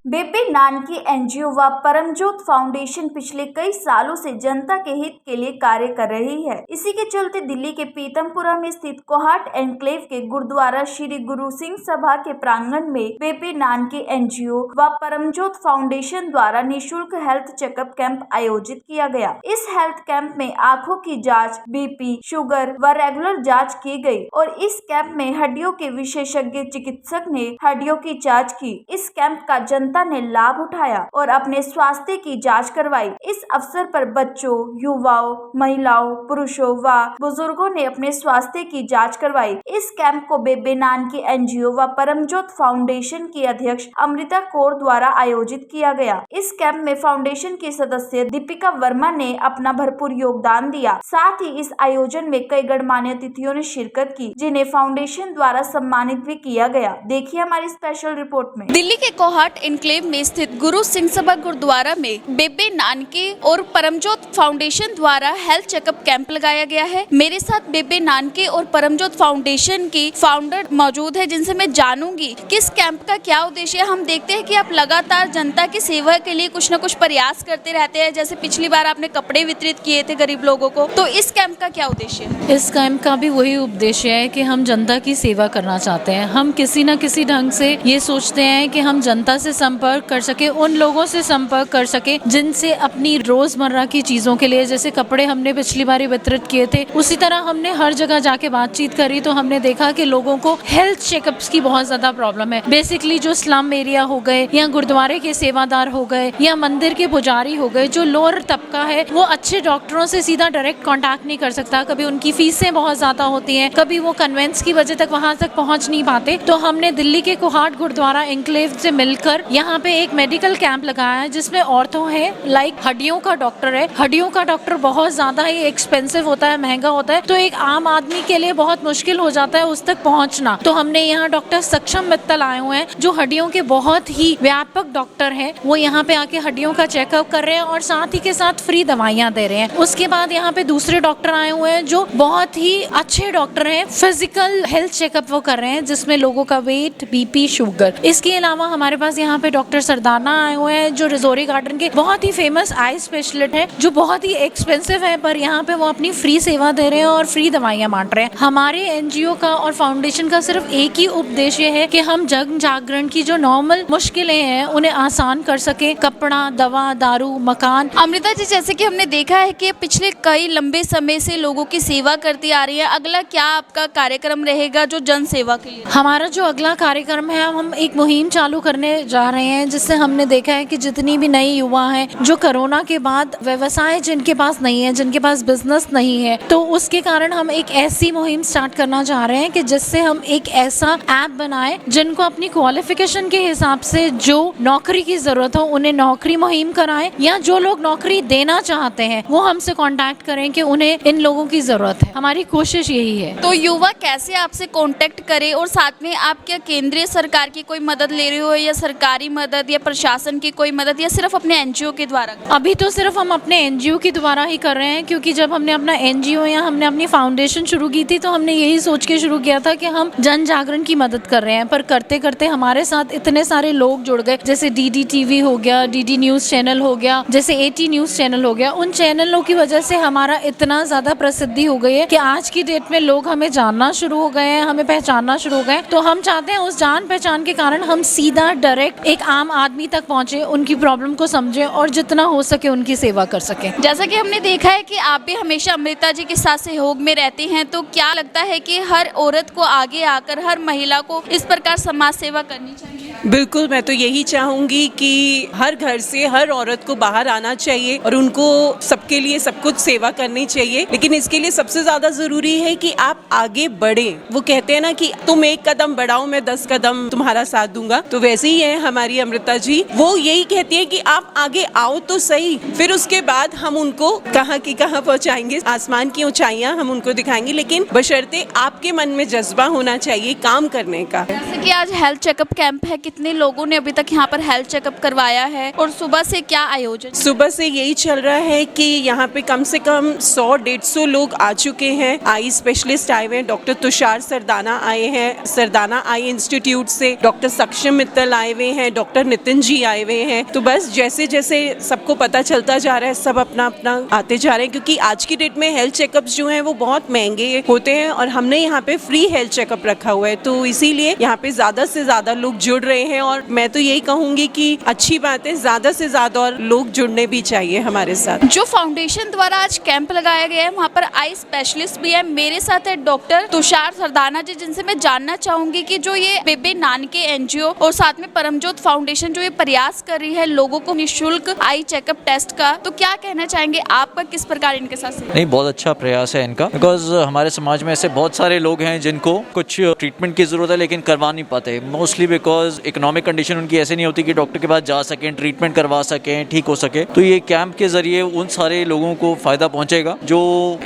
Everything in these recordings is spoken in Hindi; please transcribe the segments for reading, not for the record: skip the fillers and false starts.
बेबे नानकी एनजीओ व परमज्योत फाउंडेशन पिछले कई सालों से जनता के हित के लिए कार्य कर रही है। इसी के चलते दिल्ली के पीतमपुरा में स्थित कोहाट एनक्लेव के गुरुद्वारा श्री गुरु सिंह सभा के प्रांगण में बेबे नानकी एनजीओ व परमज्योत फाउंडेशन द्वारा निःशुल्क हेल्थ चेकअप कैंप आयोजित किया गया। इस हेल्थ कैंप में आँखों की जाँच, बीपी, शुगर व रेगुलर जाँच की गयी और इस कैंप में हड्डियों के विशेषज्ञ चिकित्सक ने हड्डियों की जाँच की। इस कैंप का जनता ने लाभ उठाया और अपने स्वास्थ्य की जांच करवाई। इस अवसर पर बच्चों, युवाओं, महिलाओं, पुरुषों व बुजुर्गों ने अपने स्वास्थ्य की जांच करवाई। इस कैंप को बेबे नानकी एनजीओ व परमज्योत फाउंडेशन की अध्यक्ष अमृता कौर द्वारा आयोजित किया गया। इस कैंप में फाउंडेशन की सदस्य दीपिका वर्मा ने अपना भरपूर योगदान दिया। साथ ही इस आयोजन में कई गणमान्य अतिथियों ने शिरकत की, जिन्हें फाउंडेशन द्वारा सम्मानित भी किया गया। देखिए हमारी स्पेशल रिपोर्ट में। दिल्ली के कोहाट एनक्लेव में स्थित गुरु सिंह सभा गुरुद्वारा में बेबे नानकी और परमज्योत फाउंडेशन द्वारा हेल्थ चेकअप कैंप लगाया गया है। मेरे साथ बेबे नानकी और परमज्योत फाउंडेशन की फाउंडर मौजूद है, जिनसे मैं जानूंगी किस कैंप का क्या उद्देश्य है। हम देखते हैं कि आप लगातार जनता की सेवा के लिए कुछ न कुछ प्रयास करते रहते हैं। जैसे पिछली बार आपने कपड़े वितरित किए थे गरीब लोगों को, तो इस कैंप का क्या उद्देश्य है? इस कैंप का भी वही उद्देश्य है कि हम जनता की सेवा करना चाहते हैं। हम किसी न किसी ढंग से ये सोचते हैं कि हम जनता से संपर्क कर सके, उन लोगों से संपर्क कर सके जिनसे अपनी रोजमर्रा की चीजों के लिए, जैसे कपड़े हमने पिछली बार वितरित किए थे, उसी तरह हमने हर जगह जाके बातचीत करी तो हमने देखा कि लोगों को हेल्थ चेकअप्स की बहुत ज्यादा प्रॉब्लम है। बेसिकली जो स्लम एरिया हो गए या गुरुद्वारे के सेवादार हो गए या मंदिर के पुजारी हो गए, जो लोअर तबका है वो अच्छे डॉक्टरों से सीधा डायरेक्ट कॉन्टैक्ट नहीं कर सकता। कभी उनकी फीसें बहुत ज्यादा होती हैं, कभी वो कन्वेंस की वजह तक वहां तक पहुंच नहीं पाते। तो हमने दिल्ली के कोहाट गुरुद्वारा एनक्लेव से मिलकर यहाँ पे एक मेडिकल कैंप लगाया है, जिसमें ऑर्थो है, लाइक हड्डियों का डॉक्टर है। हड्डियों का डॉक्टर बहुत ज्यादा ही एक्सपेंसिव होता है, महंगा होता है, तो एक आम आदमी के लिए बहुत मुश्किल हो जाता है उस तक पहुंचना। तो हमने यहाँ डॉक्टर सक्षम मित्तल आए हुए हैं, जो हड्डियों के बहुत ही व्यापक डॉक्टर हैं। वो यहाँ पे आके हड्डियों का चेकअप कर रहे हैं और साथ ही के साथ फ्री दवाइयाँ दे रहे हैं। उसके बाद यहाँ पे दूसरे डॉक्टर आए हुए हैं, जो बहुत ही अच्छे डॉक्टर हैं। फिजिकल हेल्थ चेकअप वो कर रहे हैं, जिसमें लोगों का वेट, बीपी, शुगर। इसके अलावा हमारे पास यहाँ पे डॉक्टर सरदाना आए हुए हैं, जो रिजोरी गार्डन के बहुत ही फेमस आई स्पेशलिस्ट है, जो बहुत ही एक्सपेंसिव है, पर यहाँ पे वो अपनी फ्री सेवा दे रहे हैं और फ्री दवाइयाँ बांट रहे हैं। हमारे एनजीओ का और फाउंडेशन का सिर्फ एक ही उद्देश्य है कि हम जन जागरण की जो नॉर्मल मुश्किलें हैं उन्हें आसान कर सके। कपड़ा, दवा, दारू, मकान। अमृता जी, जैसे कि हमने देखा है कि पिछले कई लंबे समय से लोगों की सेवा करती आ रही है, अगला क्या आपका कार्यक्रम रहेगा जो जन सेवा के लिए? हमारा जो अगला कार्यक्रम है, हम एक मुहिम चालू करने जा रहे हैं, जिससे हमने देखा है कि जितनी भी नई युवा हैं जो कोरोना के बाद व्यवसाय जिनके पास नहीं है, जिनके पास बिजनेस नहीं है, तो उसके कारण हम एक ऐसी मुहिम स्टार्ट करना चाह रहे हैं कि जिससे हम एक ऐसा ऐप बनाए जिनको अपनी क्वालिफिकेशन के हिसाब से जो नौकरी की जरूरत हो उन्हें नौकरी मुहिम कराएं, या जो लोग नौकरी देना चाहते हैं वो हमसे कांटेक्ट करें कि उन्हें इन लोगों की जरूरत है। हमारी कोशिश यही है। तो युवा कैसे आपसे कांटेक्ट करे, और साथ में आप क्या केंद्रीय सरकार की कोई मदद ले रहे हो या सरकारी मदद या प्रशासन की कोई मदद, या सिर्फ अपने एनजीओ के द्वारा? अभी तो सिर्फ हम अपने एनजीओ के द्वारा ही कर रहे हैं, क्योंकि जब हमने अपना एनजीओ या हमने अपनी फाउंडेशन शुरू की थी तो हमने यही सोच के शुरू किया था कि हम जन जागरण की मदद कर रहे हैं। पर करते करते हमारे साथ इतने सारे लोग जुड़ गए, जैसे डीडी टीवी हो गया, डीडी न्यूज चैनल हो गया, जैसे एटी न्यूज चैनल हो गया। उन चैनलों की वजह से हमारा इतना ज्यादा प्रसिद्धि हो गई है कि आज की डेट में लोग हमें जानना शुरू हो गए हैं, हमें पहचानना शुरू हो गए। तो हम चाहते हैं उस जान पहचान के कारण हम सीधा डायरेक्ट एक आम आदमी तक पहुंचे, उनकी प्रॉब्लम को समझे और जितना हो सके उनकी सेवा कर सके। जैसा कि हमने देखा है कि आप भी हमेशा अमृता जी के साथ सहयोग में रहते हैं, तो क्या लगता है कि हर औरत को आगे आकर, हर महिला को इस प्रकार समाज सेवा करनी चाहिए? बिल्कुल, मैं तो यही चाहूंगी कि हर घर से हर औरत को बाहर आना चाहिए और उनको सबके लिए सब कुछ सेवा करनी चाहिए। लेकिन इसके लिए सबसे ज्यादा जरूरी है कि आप आगे बढ़े। वो कहते हैं ना कि तुम एक कदम बढ़ाओ, मैं 10 कदम तुम्हारा साथ दूंगा। तो वैसे ही है हमारी अमृता जी, वो यही कहती है कि आप आगे आओ तो सही, फिर उसके बाद हम उनको कहाँ की कहाँ पहुँचाएंगे, आसमान की ऊंचाइयाँ हम उनको दिखाएंगे, लेकिन बशर्ते आपके मन में जज्बा होना चाहिए काम करने का। जैसे कि आज हेल्थ चेकअप कैंप है, कितने लोगों ने अभी तक यहाँ पर हेल्थ चेकअप करवाया है और सुबह से क्या आयोजन? सुबह से यही चल रहा है कि यहाँ पे कम से कम 100-150 लोग आ चुके हैं। आई स्पेशलिस्ट आए हुए हैं, डॉक्टर तुषार सरदाना आए हैं सरदाना आई इंस्टीट्यूट से, डॉक्टर सक्षम मित्तल आए हुए हैं, डॉक्टर नितिन जी आए हुए हैं। तो बस जैसे जैसे सबको पता चलता जा रहा है सब अपना अपना आते जा रहे हैं, क्योंकि आज की डेट में हेल्थ चेकअप्स जो हैं वो बहुत महंगे होते हैं और हमने यहाँ पे फ्री हेल्थ चेकअप रखा हुआ है, तो इसीलिए यहाँ पे ज्यादा से ज्यादा लोग जुड़ रहे हैं। और मैं तो यही कहूँगी कि अच्छी बात है, ज्यादा से ज्यादा और लोग जुड़ने भी चाहिए हमारे साथ। जो फाउंडेशन द्वारा आज कैंप लगाया गया है वहाँ पर आई स्पेशलिस्ट भी है, मेरे साथ है डॉक्टर तुषार सरदाना जी, जिनसे मैं जानना चाहूंगी कि जो ये बेबे नानके एनजीओ और साथ में परमजोत फाउंडेशन जो ये प्रयास कर रही है लोगों को निःशुल्क आई चेकअप टेस्ट का, तो क्या कहना चाहेंगे, आपका किस प्रकार इनके साथ? नहीं, बहुत अच्छा प्रयास है इनका, बिकॉज हमारे समाज में ऐसे बहुत सारे लोग हैं जिनको कुछ ट्रीटमेंट की जरूरत है लेकिन करवा नहीं पाते, मोस्टली बिकॉज इकोनॉमिक कंडीशन उनकी ऐसे नहीं होती कि डॉक्टर के पास जा सकें, ट्रीटमेंट करवा सकें, ठीक हो सके। तो ये कैंप के जरिए उन सारे लोगों को फायदा पहुंचेगा जो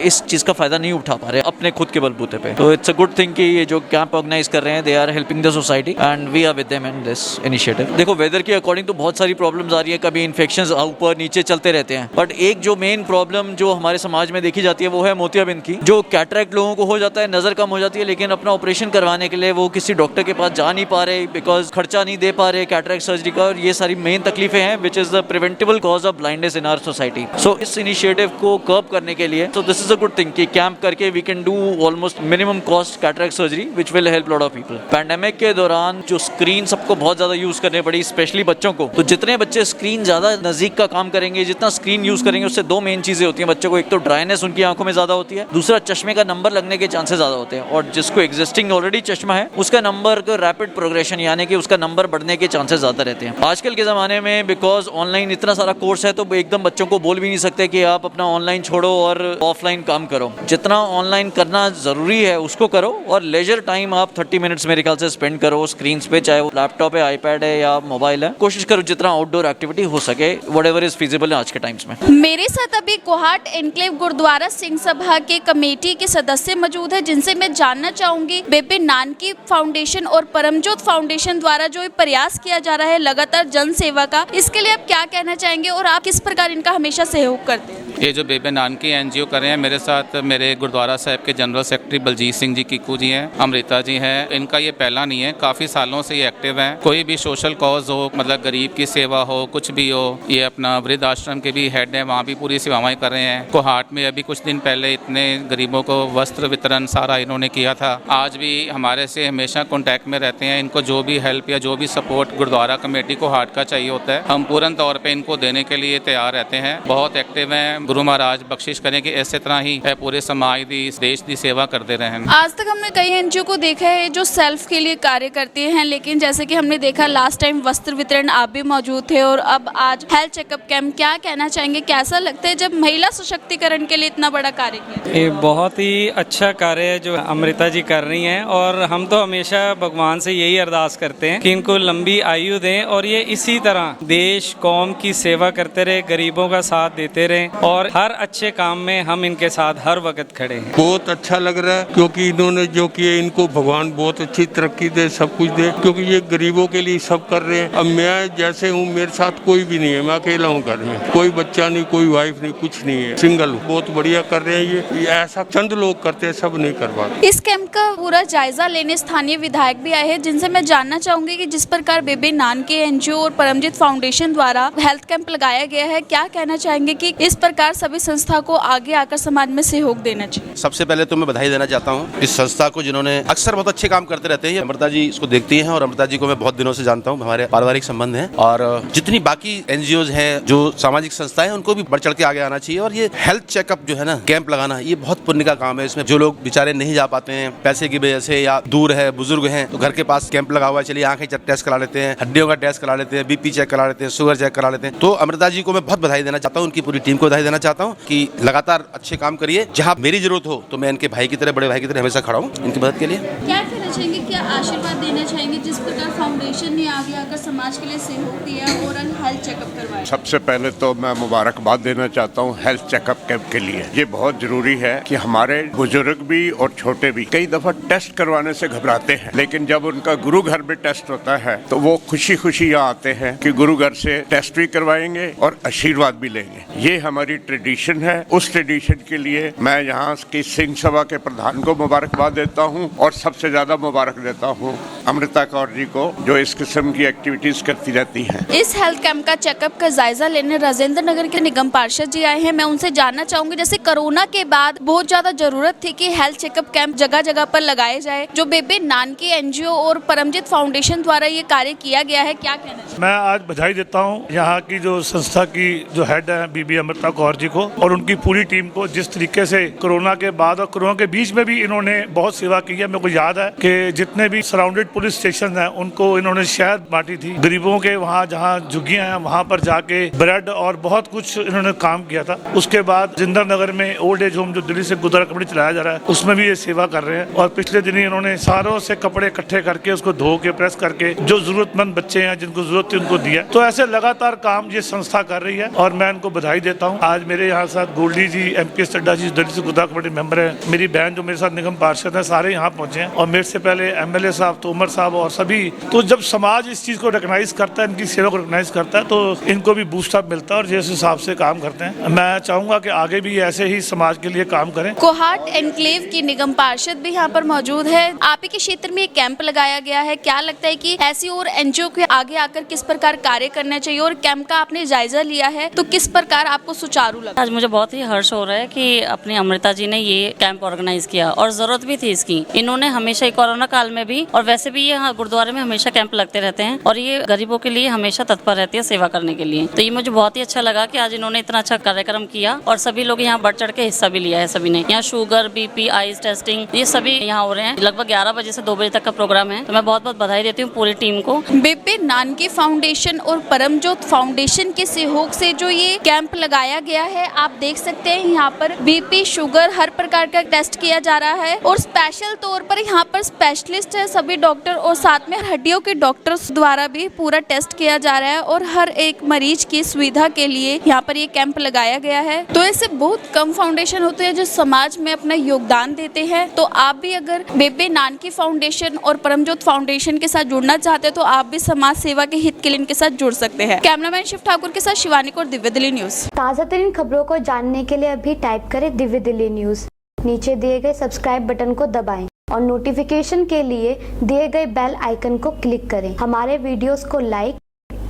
इस चीज का फायदा नहीं उठा पा रहे अपने खुद के बलबूते पे। तो इट्स अ गुड थिंग कि ये जो कैंप ऑर्गेनाइज कर रहे हैं, they are helping the society and we are with them in this initiative. देखो, वेदर के अकॉर्डिंग तो बहुत सारी प्रॉब्लम्स आ रही है, कभी इन्फेक्शंस ऊपर नीचे चलते रहते हैं, बट एक जो मेन प्रॉब्लम जो हमारे समाज में देखी जाती है वो है मोतियाबिंद की। जो कैटरैक्ट लोगों को हो जाता है, नजर कम हो जाती है, लेकिन अपना ऑपरेशन करवाने के लिए वो किसी डॉक्टर के पास जा नहीं पा रहे बिकॉज खर्चा नहीं दे पा रहे कैटरैक्ट सर्जरी का, और ये सारी मेन तकलीफें हैं which is the preventable cause of blindness in our society. So इस इनिशिएटिव को कर्ब करने के लिए तो this is a good thing कि कैंप करके we can do almost minimum cost cataract surgery which will help lot of people. Pandemic के दौरान जो स्क्रीन सबको बहुत ज्यादा यूज करनी पड़ी, स्पेशली बच्चों को, तो जितने बच्चे स्क्रीन ज्यादा नजदीक का काम करेंगे, जितना स्क्रीन यूज करेंगे, उससे दो मेन चीजें होती हैं बच्चों को। एक तो ड्राइनेस उनकी आंखों में ज्यादा होती है, दूसरा चश्मे का नंबर लगने के चांसेस ज्यादा होते हैं, और जिसको एग्जिस्टिंग ऑलरेडी चश्मा है उसका नंबर का रैपिड प्रोग्रेशन यानी कि उसका नंबर बढ़ने के चांसेस ज्यादा रहते हैं। आजकल के जमाने में बिकॉज ऑनलाइन इतना सारा कोर्स है तो एकदम बच्चों को बोल भी नहीं सकते कि आप अपना ऑनलाइन छोड़ो और ऑफलाइन काम करो। जितना ऑनलाइन करना जरूरी है उसको करो, और लेजर टाइम आप 30 मिनट्स मेरे ख्याल से स्पेंड करो स्क्रीन पे, चाहे वो लैपटॉप है, आईपैड है या मोबाइल है। कोशिश करो जितना आउटडोर एक्टिविटी हो सके, व्हाटएवर इज फीजिबल आज के टाइम्स में। मेरे साथ अभी कोहाट एनक्लेव गुरुद्वारा सिंह सभा के कमेटी के सदस्य मौजूद है, जिनसे मैं जानना चाहूंगी बेबे नानकी फाउंडेशन और परमजोत फाउंडेशन द्वारा जो ये प्रयास किया जा रहा है लगातार जन सेवा का, इसके लिए आप क्या कहना चाहेंगे और आप किस प्रकार इनका हमेशा सहयोग करते हैं? ये जो बेबे नानकी एनजीओ कर रहे हैं, मेरे साथ मेरे गुरुद्वारा साहब के जनरल सेक्रेटरी बलजीत सिंह जी कीकू जी हैं, अमृता जी हैं। इनका ये पहला नहीं है, काफ़ी सालों से ये एक्टिव हैं। कोई भी सोशल कॉज हो, मतलब गरीब की सेवा हो, कुछ भी हो, ये अपना वृद्ध आश्रम के भी हेड हैं, वहाँ भी पूरी सेवाएं कर रहे हैं। कोहाट में अभी कुछ दिन पहले इतने गरीबों को वस्त्र वितरण सारा इन्होंने किया था। आज भी हमारे से हमेशा कॉन्टैक्ट में रहते हैं। इनको जो भी हेल्प या जो भी सपोर्ट गुरुद्वारा कमेटी कोहाट का चाहिए होता है, हम पूर्ण तौर पर इनको देने के लिए तैयार रहते हैं। बहुत एक्टिव हैं। गुरु महाराज बख्शिश करें कि ऐसे तरह ही पूरे समाज दी, देश की सेवा करते रहें। आज तक हमने कई एनजीओ को देखा है जो सेल्फ के लिए कार्य करते हैं, लेकिन जैसे कि हमने देखा लास्ट टाइम वस्त्र वितरण आप भी मौजूद थे और अब आज हेल्थ चेकअप कैंप, क्या कहना चाहेंगे, कैसा लगता है जब महिला सशक्तिकरण के लिए इतना बड़ा कार्य किया? ये बहुत ही अच्छा कार्य है जो अमृता जी कर रही हैं, और हम तो हमेशा भगवान से यही अरदास करते हैं कि इनको लंबी आयु दें और ये इसी तरह देश कौम की सेवा करते रहे, गरीबों का साथ देते रहे, और हर अच्छे काम में हम इनके साथ हर वक्त खड़े हैं। बहुत अच्छा लग रहा है क्योंकि इन्होंने जो किया, इनको भगवान बहुत अच्छी तरक्की दे, सब कुछ दे, क्योंकि ये गरीबों के लिए सब कर रहे हैं। अब मैं जैसे हूँ, मेरे साथ कोई भी नहीं है, मैं अकेला हूँ घर में, कोई बच्चा नहीं, कोई वाइफ नहीं, कुछ नहीं है, सिंगल हूँ। बहुत बढ़िया कर रहे हैं ये ऐसा चंद लोग करते हैं, सब नहीं कर पाते। इस कैंप का पूरा जायजा लेने स्थानीय विधायक भी आए हैं, जिनसे मैं जानना चाहूंगी कि जिस प्रकार बेबे नानके एनजीओ और परमजीत फाउंडेशन द्वारा हेल्थ कैंप लगाया गया है, क्या कहना चाहेंगे कि इस प्रकार सभी संस्था को आगे आकर समाज में सहयोग देना चाहिए? सबसे पहले तो मैं बधाई देना चाहता हूँ इस संस्था को, जिन्होंने अक्सर बहुत अच्छे काम करते रहते हैं। अमृता जी इसको देखती हैं और अमृता जी को मैं बहुत दिनों से जानता हूँ, हमारे पारिवारिक संबंध हैं, और जितनी बाकी एनजीओज हैं, जो सामाजिक संस्थाएं हैं, उनको भी बढ़ चढ़ के आगे आना चाहिए। और ये हेल्थ चेकअप जो है ना, कैंप लगाना, ये बहुत पुण्य का काम है। इसमें जो लोग बेचारे नहीं जा पाते हैं पैसे की वजह से या दूर है, बुजुर्ग हैं, तो घर के पास कैंप लगा हुआ है, चलिए आंखें टेस्ट करा लेते हैं, हड्डियों का टेस्ट करा लेते हैं, बीपी चेक करा लेते हैं, शुगर चेक करा लेते हैं। तो अमृता जी को मैं बहुत बधाई देना चाहता हूँ, उनकी पूरी टीम को बधाई देना चाहता हूँ कि लगातार अच्छे काम करिए। जहाँ मेरी जरूरत हो तो मैं इनके भाई की तरह, बड़े भाई की तरह हमेशा खड़ा हूँ इनकी मदद के लिए। क्या कहना चाहेंगे, क्या क्या आशीर्वाद देना चाहेंगे जिस प्रकार फाउंडेशन ने आगे आकर समाज के लिए सहयोग दिया और हेल्थ चेकअप करवाया? सबसे पहले तो मैं मुबारकबाद देना चाहता हूँ हेल्थ चेकअप कैंप के लिए। ये बहुत जरूरी है कि हमारे बुजुर्ग भी और छोटे भी कई दफा टेस्ट करवाने से घबराते हैं, लेकिन जब उनका गुरु घर में टेस्ट होता है तो वो खुशी खुशी यहाँ आते हैं कि गुरु घर से टेस्ट भी करवाएंगे और आशीर्वाद भी लेंगे। ये हमारी ट्रेडिशन है। उस ट्रेडिशन के लिए मैं यहाँ की सिंह सभा के प्रधान को मुबारकबाद देता हूँ और सबसे ज्यादा मुबारक देता हूँ अमृता कौर जी को, जो इस किस्म की एक्टिविटीज करती रहती हैं। इस हेल्थ कैंप का चेकअप का जायजा लेने राजेंद्र नगर के निगम पार्षद जी आए हैं। मैं उनसे जानना चाहूंगी, जैसे कोरोना के बाद बहुत ज्यादा जरूरत थी कि हेल्थ चेकअप कैंप जगह जगह पर लगाए जाए, जो बेबे नानकी एनजीओ और परमजीत फाउंडेशन द्वारा ये कार्य किया गया है, क्या कहना चाहिए? मैं आज बधाई देता हूँ यहाँ की जो संस्था की जो हेड है बीबी अमृता कौर जी को और उनकी पूरी टीम को, जिस तरीके से कोरोना के बाद और कोरोना के बीच में भी इन्होंने बहुत सेवा की है। मेरे को याद है कि जितने भी सराउंडेड पुलिस स्टेशन हैं उनको इन्होंने शहद बांटी थी, गरीबों के वहाँ जहाँ झुग्गियाँ हैं वहाँ पर जाके ब्रेड और बहुत कुछ इन्होंने काम किया था। उसके बाद जिंदर नगर में ओल्ड एज होम जो दिल्ली से गुजरा कपड़े चलाया जा रहा है उसमें भी ये सेवा कर रहे हैं और पिछले दिन इन्होंने सारों से कपड़े इकट्ठे करके उसको धो के प्रेस करके जो जरूरतमंद बच्चे हैं जिनको जरूरत थी उनको दिया। तो ऐसे लगातार काम ये संस्था कर रही है और मैं इनको बधाई देता हूँ। आज मेरे यहाँ साथ गोल्डी जी, MP चड्डा जी दिल्ली से गुजरा कमेटी मेंबर है, मेरी बहन जो मेरे साथ निगम पार्षद है, सारे यहाँ पहुंचे हैं और मेरे से पहले MLA साहब, तोमर साहब और सभी। तो जब समाज इस चीज को रिकॉग्नाइज करता है, इनकी सेवा को रिकॉग्नाइज करता है तो इनको भी बूस्ट अप मिलता है और जिस हिसाब से काम करते हैं मैं चाहूंगा कि आगे भी ऐसे ही समाज के लिए काम करें। कोहाट एनक्लेव की निगम पार्षद भी यहाँ पर मौजूद है। आप ही के क्षेत्र में एक कैंप लगाया गया है, क्या लगता है कि ऐसी और एनजीओ के आगे आकर किस प्रकार कार्य करना चाहिए और कैंप का आपने जायजा लिया है तो किस प्रकार आपको सुचारू लगा? आज मुझे बहुत ही हर्ष हो रहा है कि अपनी अमृता जी ने ये कैंप ऑर्गेनाइज किया और जरूरत भी थी इसकी। इन्होंने हमेशा कोरोना काल में भी और वैसे भी ये गुरुद्वारे में हमेशा कैंप लगते रहते हैं और ये गरीबों के लिए हमेशा तत्पर रहती है सेवा करने के लिए। तो ये मुझे बहुत ही अच्छा लगा कि आज इन्होंने इतना अच्छा कार्यक्रम किया और सभी लोग यहाँ बढ़ चढ़ के हिस्सा भी लिया है। सभी ने यहाँ शुगर, BP, आइस टेस्टिंग ये सभी यहाँ हो रहे हैं। लगभग 11 बजे से 2 बजे तक का प्रोग्राम है। तो मैं बहुत बहुत बधाई देती हूँ पूरी टीम को। बेबे नानकी फाउंडेशन और परमजोत फाउंडेशन के सहयोग से जो ये कैंप लगाया गया है, आप देख सकते हैं यहाँ पर BP, शुगर हर प्रकार का टेस्ट किया जा रहा है और स्पेशल तौर पर यहाँ पर स्पेशलिस्ट है सभी डॉक्टर और साथ में हड्डियों के डॉक्टर्स द्वारा भी पूरा टेस्ट किया जा रहा है और हर एक मरीज की सुविधा के लिए यहाँ पर ये कैंप लगाया गया है। तो ऐसे बहुत कम फाउंडेशन होते हैं जो समाज में अपना योगदान देते हैं। तो आप भी अगर बेबे नानकी फाउंडेशन और परमजोत फाउंडेशन के साथ जुड़ना चाहते हैं तो आप भी समाज सेवा के हित के लिए इनके साथ जुड़ सकते हैं। कैमरामैन शिव ठाकुर के साथ शिवानी कौर, दिव्य दिल्ली न्यूज। ताज़ा तरीन खबरों को जानने के लिए अभी टाइप करें दिव्य दिल्ली न्यूज। नीचे दिए गए सब्सक्राइब बटन को दबाएं और नोटिफिकेशन के लिए दिए गए बेल आइकन को क्लिक करें। हमारे वीडियोस को लाइक,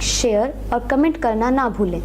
शेयर और कमेंट करना ना भूलें।